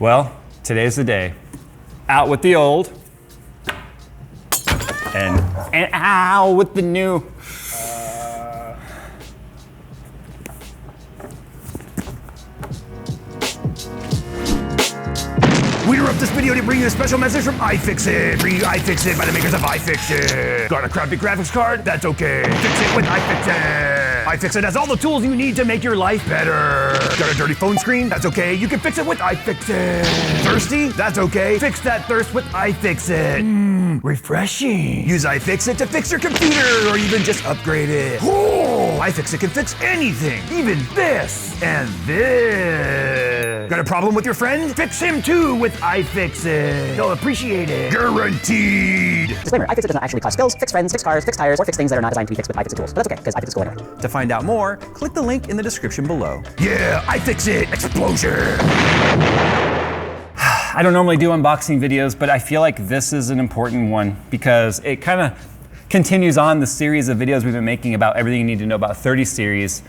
Well, today's the day. Out with the old, and ow with the new. We interrupt this video to bring you a special message from iFixit. Bring you iFixit by the makers of iFixit. Got a crappy graphics card? That's okay. Fix it with iFixit. iFixit has all the tools you need to make your life better. Got a dirty phone screen? That's okay. You can fix it with iFixit. Thirsty? That's okay. Fix that thirst with iFixit. Refreshing. Use iFixit to fix your computer or even just upgrade it. Oh, iFixit can fix anything, even this and this. Got a problem with your friend? Fix him too with iFixit. They'll appreciate it. Guaranteed. Disclaimer, iFixit does not actually cause spills, fix friends, fix cars, fix tires, or fix things that are not designed to be fixed with iFixit tools. But that's okay, because iFixit is cool anyway. To find out more, click the link in the description below. Yeah, iFixit Explosion. I don't normally do unboxing videos, but I feel like this is an important one because it kind of continues on the series of videos we've been making about everything you need to know about 30 series.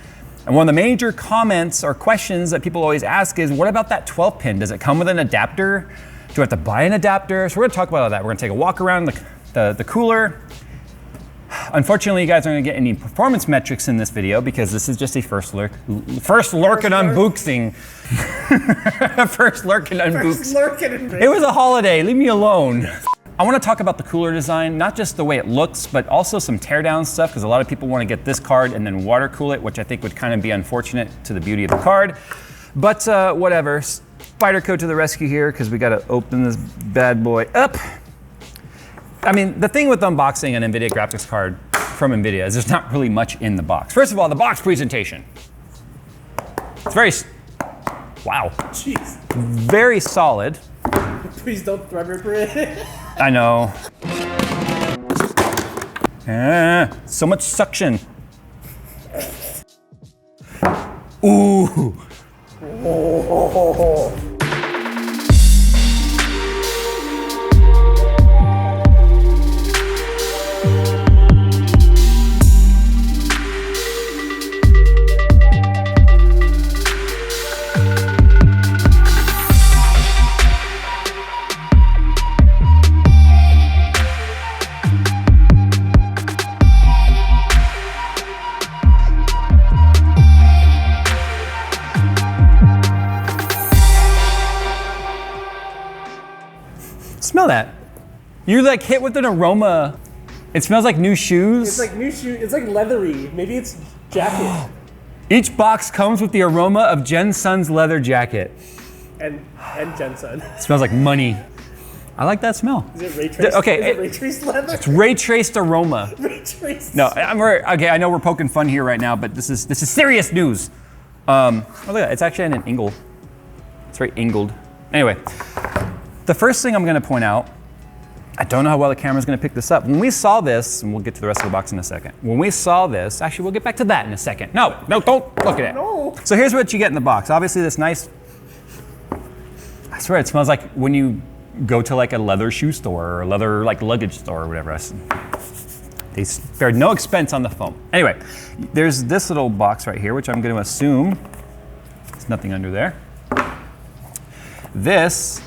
And one of the major comments or questions that people always ask is, what about that 12 pin? Does it come with an adapter? Do I have to buy an adapter? So we're gonna talk about all that. We're gonna take a walk around the cooler. Unfortunately, you guys aren't gonna get any performance metrics in this video because this is just a first lurk and unboxing. First lurk and unboxing. It was a holiday, leave me alone. I want to talk about the cooler design, not just the way it looks, but also some teardown stuff, because a lot of people want to get this card and then water cool it, which I think would kind of be unfortunate to the beauty of the card. But whatever, spider code to the rescue here, because we got to open this bad boy up. I mean, the thing with unboxing an NVIDIA graphics card from NVIDIA is there's not really much in the box. First of all, the box presentation. It's very, wow. Jeez. Very solid. Please don't threadripper it. I know. So much suction. Ooh. Oh. Smell that. You're like hit with an aroma. It smells like new shoes. It's like new shoes. It's like leathery. Maybe it's jacket. Each box comes with the aroma of Jen Sun's leather jacket. And Jensen. It smells like money. I like that smell. Is it ray traced? Okay, is it ray traced leather? It's ray traced aroma. Ray traced. No, okay. I know we're poking fun here right now, but this is serious news. Oh look at that. It's actually in an angle. It's very angled. Anyway. The first thing I'm going to point out, I don't know how well the camera's going to pick this up. When we saw this, and we'll get to the rest of the box in a second. When we saw this, actually we'll get back to that in a second. No, don't look at it. No. So here's what you get in the box. Obviously this nice, I swear it smells like when you go to like a leather shoe store or a leather like luggage store or whatever. They spared no expense on the foam. Anyway, there's this little box right here, which I'm going to assume there's nothing under there. This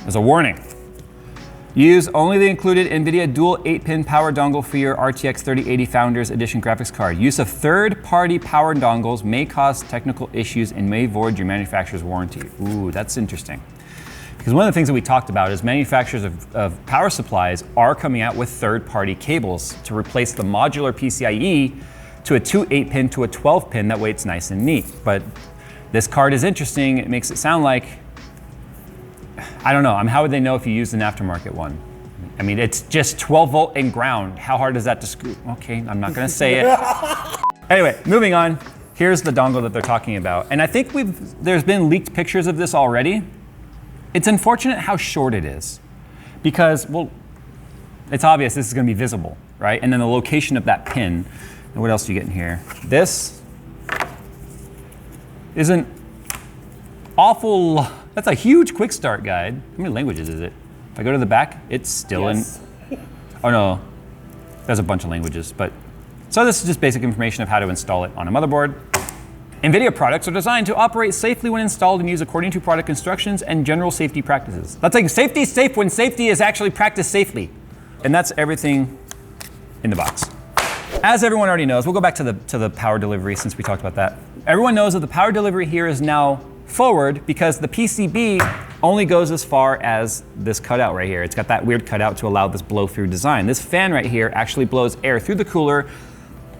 is a warning. Use only the included NVIDIA dual 8-pin power dongle for your RTX 3080 Founders Edition graphics card. Use of third-party power dongles may cause technical issues and may void your manufacturer's warranty. Ooh, that's interesting. Because one of the things that we talked about is manufacturers of power supplies are coming out with third-party cables to replace the modular PCIe to a 2 8-pin to a 12-pin. That way it's nice and neat. But this card is interesting. It makes it sound like, I don't know. How would they know if you used an aftermarket one? I mean, it's just 12 volt and ground. How hard is that to screw? Okay, I'm not gonna say it. Anyway, moving on. Here's the dongle that they're talking about. And I think there's been leaked pictures of this already. It's unfortunate how short it is because, well, it's obvious this is gonna be visible, right? And then the location of that pin. And what else do you get in here? This isn't awful. That's a huge quick start guide. How many languages is it? If I go to the back, it's still in. Oh no, there's a bunch of languages, but. So this is just basic information of how to install it on a motherboard. NVIDIA products are designed to operate safely when installed and used according to product instructions and general safety practices. That's like safety safe when safety is actually practiced safely. And that's everything in the box. As everyone already knows, we'll go back to the power delivery since we talked about that. Everyone knows that the power delivery here is now forward because the PCB only goes as far as this cutout right here. It's got that weird cutout to allow this blow-through design. This fan right here actually blows air through the cooler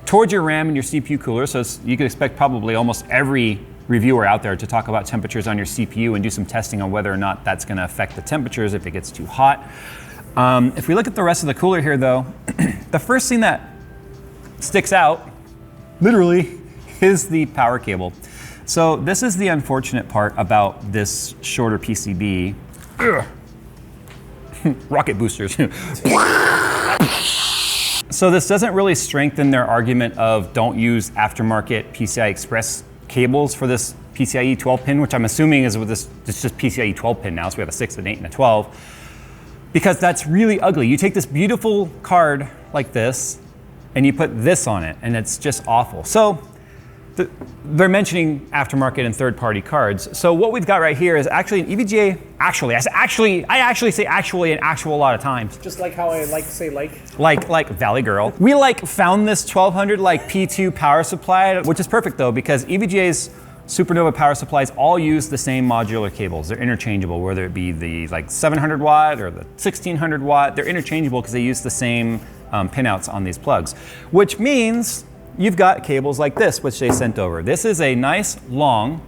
towards your RAM and your CPU cooler, so you could expect probably almost every reviewer out there to talk about temperatures on your CPU and do some testing on whether or not that's gonna affect the temperatures if it gets too hot. If we look at the rest of the cooler here though, the first thing that sticks out, literally, is the power cable. So this is the unfortunate part about this shorter PCB. Rocket boosters. So this doesn't really strengthen their argument of don't use aftermarket PCI Express cables for this PCIe 12 pin, which I'm assuming is with this, it's just PCIe 12 pin now, so we have a 6, an 8, and a 12. Because that's really ugly. You take this beautiful card like this, and you put this on it, and it's just awful. So they're mentioning aftermarket and third-party cards. So what we've got right here is actually an EVGA, I actually say actually an actual a lot of times. Just like how I like to say like. Like Valley Girl. We found this 1200 P2 power supply, which is perfect though, because EVGA's Supernova power supplies all use the same modular cables. They're interchangeable, whether it be the 700 watt or the 1600 watt, they're interchangeable because they use the same pinouts on these plugs, which means you've got cables like this, which they sent over. This is a nice, long,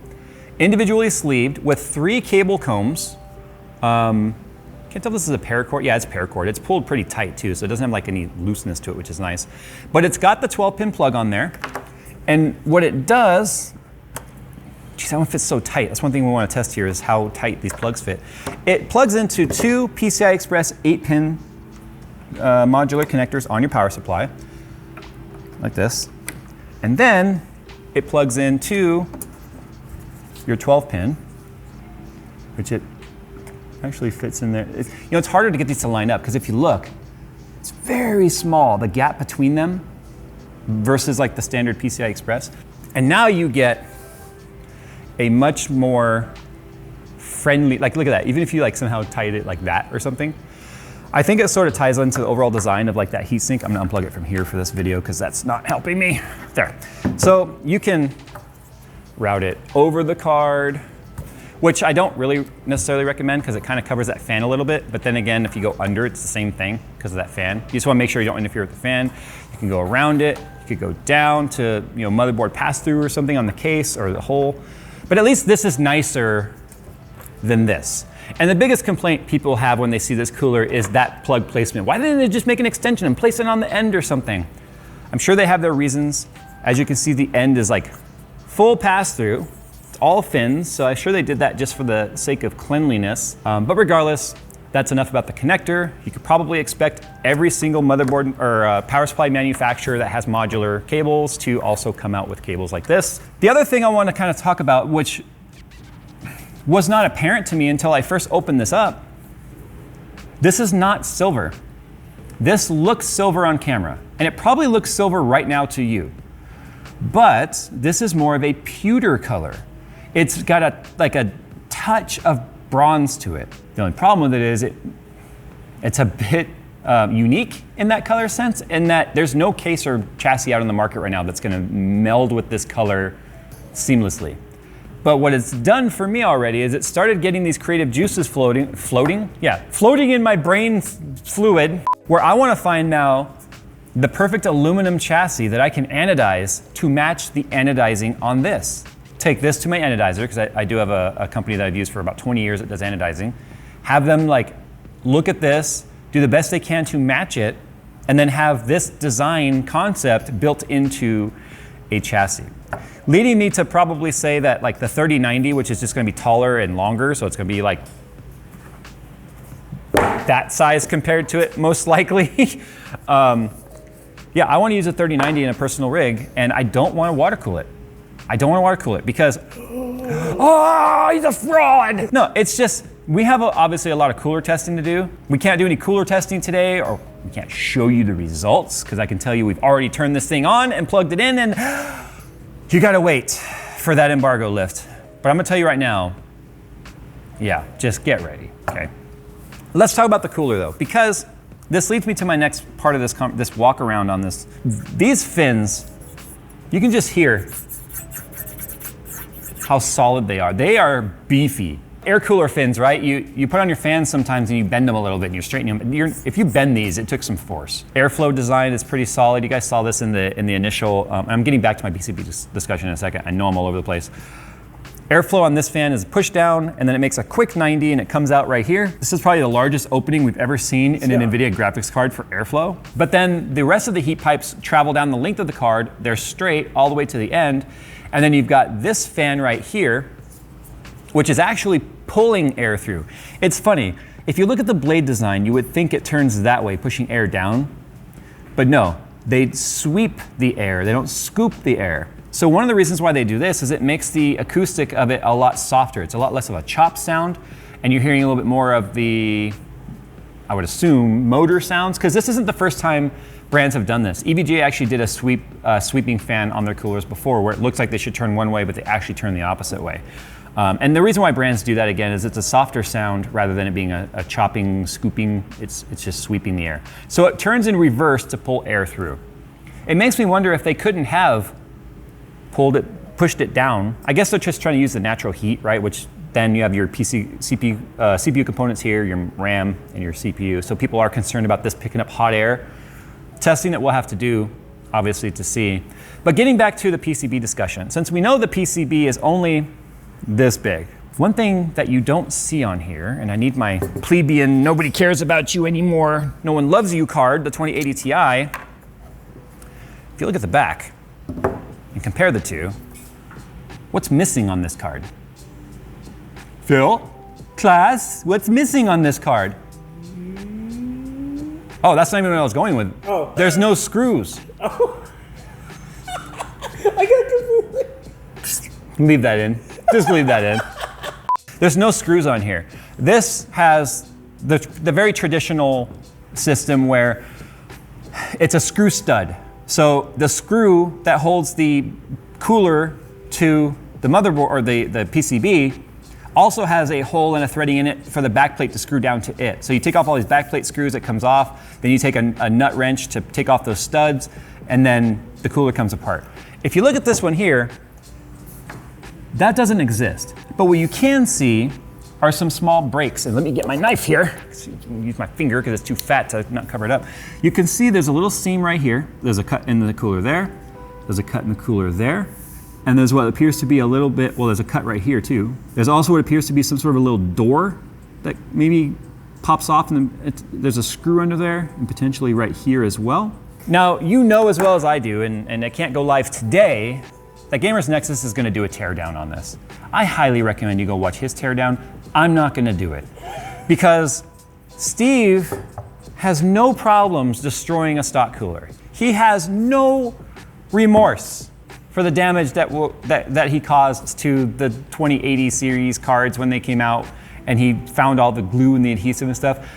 individually sleeved with 3 cable combs. Can't tell if this is a paracord. Yeah, it's paracord. It's pulled pretty tight too, so it doesn't have any looseness to it, which is nice. But it's got the 12-pin plug on there. And what it does, geez, that one fits so tight. That's one thing we want to test here is how tight these plugs fit. It plugs into 2 PCI Express 8-pin modular connectors on your power supply, like this. And then it plugs into your 12-pin, which it actually fits in there. It's harder to get these to line up because if you look, it's very small, the gap between them versus like the standard PCI Express. And now you get a much more friendly, look at that, even if you somehow tied it like that or something. I think it sort of ties into the overall design of that heatsink. I'm gonna unplug it from here for this video because that's not helping me. There. So you can route it over the card, which I don't really necessarily recommend because it kind of covers that fan a little bit. But then again, if you go under, it's the same thing because of that fan. You just want to make sure you don't interfere with the fan. You can go around it. You could go down to motherboard pass-through or something on the case or the hole. But at least this is nicer than this. And the biggest complaint people have when they see this cooler is that plug placement. Why didn't they just make an extension and place it on the end or something? I'm sure they have their reasons. As you can see, the end is full pass-through. It's all fins, so I'm sure they did that just for the sake of cleanliness. But regardless, that's enough about the connector. You could probably expect every single motherboard or power supply manufacturer that has modular cables to also come out with cables like this. The other thing I want to kind of talk about, which was not apparent to me until I first opened this up, this is not silver. This looks silver on camera, and it probably looks silver right now to you. But this is more of a pewter color. It's got a touch of bronze to it. The only problem with it is it's a bit unique in that color sense, in that there's no case or chassis out on the market right now that's gonna meld with this color seamlessly. But what it's done for me already is it started getting these creative juices floating in my brain fluid, where I want to find now the perfect aluminum chassis that I can anodize to match the anodizing on this. Take this to my anodizer, because I do have a company that I've used for about 20 years that does anodizing. Have them look at this, do the best they can to match it, and then have this design concept built into a chassis. Leading me to probably say that the 3090, which is just gonna be taller and longer, so it's gonna be that size compared to it, most likely. Yeah, I wanna use a 3090 in a personal rig, and I don't wanna water cool it. I don't wanna water cool it because, oh, he's a fraud! No, it's just, we have obviously a lot of cooler testing to do. We can't do any cooler testing today, or we can't show you the results, because I can tell you we've already turned this thing on and plugged it in, and you gotta wait for that embargo lift. But I'm gonna tell you right now, yeah, just get ready, okay? Let's talk about the cooler though, because this leads me to my next part of this walk around on this. These fins, you can just hear how solid they are. They are beefy. Air cooler fins, right? You put on your fans sometimes and you bend them a little bit and you straighten them. If you bend these, it took some force. Airflow design is pretty solid. You guys saw this in the initial, I'm getting back to my PCB discussion in a second. I know I'm all over the place. Airflow on this fan is pushed down and then it makes a quick 90 and it comes out right here. This is probably the largest opening we've ever seen in an NVIDIA graphics card for airflow. But then the rest of the heat pipes travel down the length of the card. They're straight all the way to the end. And then you've got this fan right here, which is actually pulling air through. It's funny, if you look at the blade design, you would think it turns that way, pushing air down. But no, they sweep the air. They don't scoop the air. So one of the reasons why they do this is it makes the acoustic of it a lot softer. It's a lot less of a chop sound, and you're hearing a little bit more of the, I would assume, motor sounds, because this isn't the first time brands have done this. EVGA actually did a sweeping fan on their coolers before, where it looks like they should turn one way, but they actually turn the opposite way. And the reason why brands do that, again, is it's a softer sound rather than it being a chopping, scooping. It's just sweeping the air. So it turns in reverse to pull air through. It makes me wonder if they couldn't have pushed it down. I guess they're just trying to use the natural heat, right? Which then you have your CPU components here, your RAM, and your CPU. So people are concerned about this picking up hot air. Testing that we'll have to do, obviously, to see. But getting back to the PCB discussion, since we know the PCB is only this big, one thing that you don't see on here, and I need my plebeian, nobody cares about you anymore, no one loves you card, the 2080 Ti, if you look at the back and compare the two, what's missing on this card? Phil? Class, what's missing on this card? Oh, that's not even what I was going with. Oh. There's no screws. Oh. I got confused. Leave that in. Just leave that in. There's no screws on here. This has the very traditional system where it's a screw stud. So the screw that holds the cooler to the motherboard or the PCB also has a hole and a threading in it for the backplate to screw down to it. So you take off all these backplate screws, it comes off, then you take a nut wrench to take off those studs, and then the cooler comes apart. If you look at this one here, that doesn't exist. But what you can see are some small breaks. And let me get my knife here. Use my finger because it's too fat to not cover it up. You can see there's a little seam right here. There's a cut in the cooler there. There's a cut in the cooler there. And there's what appears to be a little bit, well, there's a cut right here too. There's also what appears to be some sort of a little door that maybe pops off, and then there's a screw under there, and potentially right here as well. Now, you know as well as I do, and it can't go live today, that Gamers Nexus is gonna do a teardown on this. I highly recommend you go watch his teardown. I'm not gonna do it, because Steve has no problems destroying a stock cooler. He has no remorse for the damage that he caused to the 2080 series cards when they came out, and he found all the glue and the adhesive and stuff.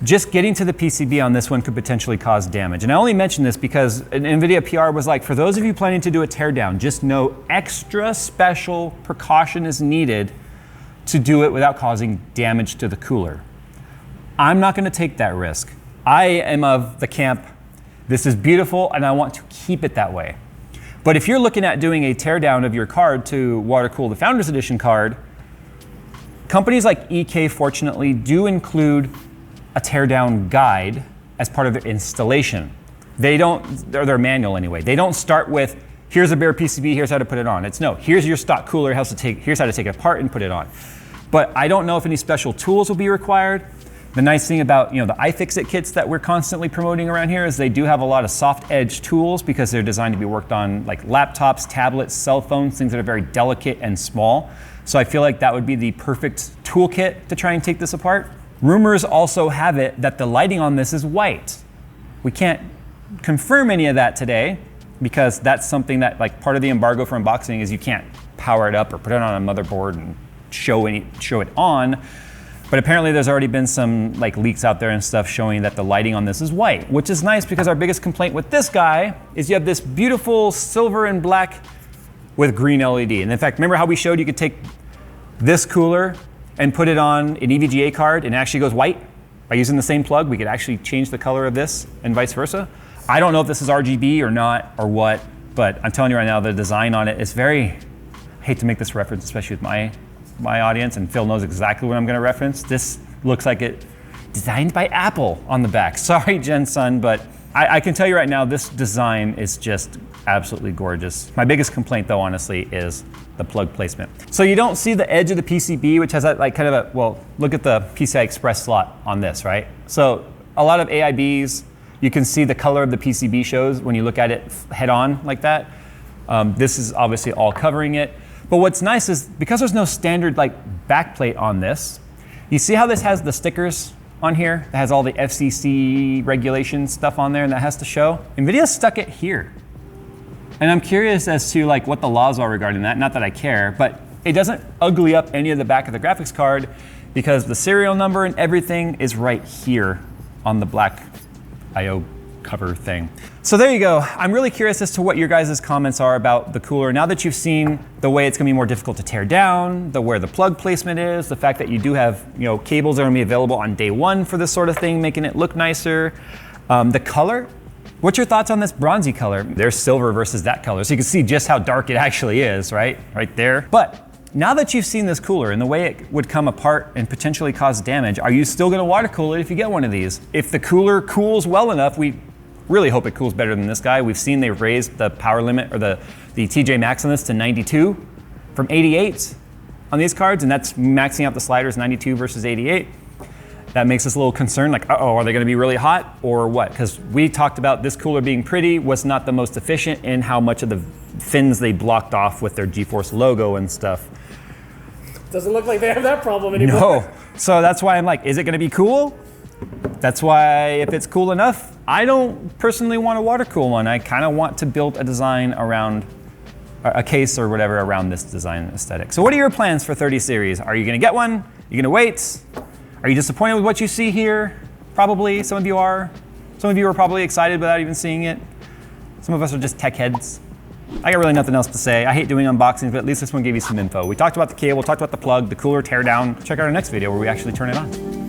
Just getting to the PCB on this one could potentially cause damage. And I only mention this because an NVIDIA PR was like, for those of you planning to do a teardown, just know extra special precaution is needed to do it without causing damage to the cooler. I'm not gonna take that risk. I am of the camp, this is beautiful and I want to keep it that way. But if you're looking at doing a teardown of your card to water cool the Founders Edition card, companies like EK fortunately do include a teardown guide as part of their installation. They don't, or their manual anyway. They don't start with, here's a bare PCB, here's how to put it on. It's no, here's your stock cooler, here's how to take it apart and put it on. But I don't know if any special tools will be required. The nice thing about the iFixit kits that we're constantly promoting around here is they do have a lot of soft edge tools because they're designed to be worked on like laptops, tablets, cell phones, things that are very delicate and small. So I feel like that would be the perfect toolkit to try and take this apart. Rumors also have it that the lighting on this is white. We can't confirm any of that today because that's something that, like, part of the embargo for unboxing is you can't power it up or put it on a motherboard and show it on. But apparently there's already been some like leaks out there and stuff showing that the lighting on this is white, which is nice because our biggest complaint with this guy is you have this beautiful silver and black with green LED. And in fact, remember how we showed you could take this cooler and put it on an EVGA card and it actually goes white? By using the same plug, we could actually change the color of this and vice versa. I don't know if this is RGB or not or what, but I'm telling you right now, the design on it is very, I hate to make this reference, especially with my audience, and Phil knows exactly what I'm gonna reference. This looks like it designed by Apple on the back. Sorry, Jensen, but I can tell you right now, this design is just absolutely gorgeous. My biggest complaint though, honestly, is the plug placement. So you don't see the edge of the PCB, which has that like kind of a, well, look at the PCI Express slot on this, right? So a lot of AIBs, you can see the color of the PCB shows when you look at it head on like that. This is obviously all covering it. But what's nice is because there's no standard like backplate on this, you see how this has the stickers on here that has all the FCC regulation stuff on there and that has to show? NVIDIA stuck it here. And I'm curious as to like what the laws are regarding that. Not that I care, but it doesn't ugly up any of the back of the graphics card because the serial number and everything is right here on the black IO cover thing. So there you go. I'm really curious as to what your guys' comments are about the cooler. Now that you've seen the way it's gonna be more difficult to tear down, where the plug placement is, the fact that you do have cables that are gonna be available on day one for this sort of thing, making it look nicer. The color, what's your thoughts on this bronzy color? There's silver versus that color. So you can see just how dark it actually is, right? Right there. But now that you've seen this cooler and the way it would come apart and potentially cause damage, are you still gonna water cool it if you get one of these? If the cooler cools well enough, we really hope it cools better than this guy. We've seen they've raised the power limit or the TJ Max on this to 92 from 88 on these cards, and that's maxing out the sliders 92 versus 88. That makes us a little concerned, like, uh-oh, are they gonna be really hot or what? Because we talked about this cooler being pretty, was not the most efficient in how much of the fins they blocked off with their GeForce logo and stuff. Doesn't look like they have that problem anymore. No, so that's why I'm like, is it gonna be cool? That's why if it's cool enough, I don't personally want a water cool one. I kind of want to build a design around, a case or whatever around this design aesthetic. So what are your plans for 30 series? Are you gonna get one? Are you gonna wait? Are you disappointed with what you see here? Probably, some of you are. Some of you are probably excited without even seeing it. Some of us are just tech heads. I got really nothing else to say. I hate doing unboxings, but at least this one gave you some info. We talked about the cable, talked about the plug, the cooler teardown. Check out our next video where we actually turn it on.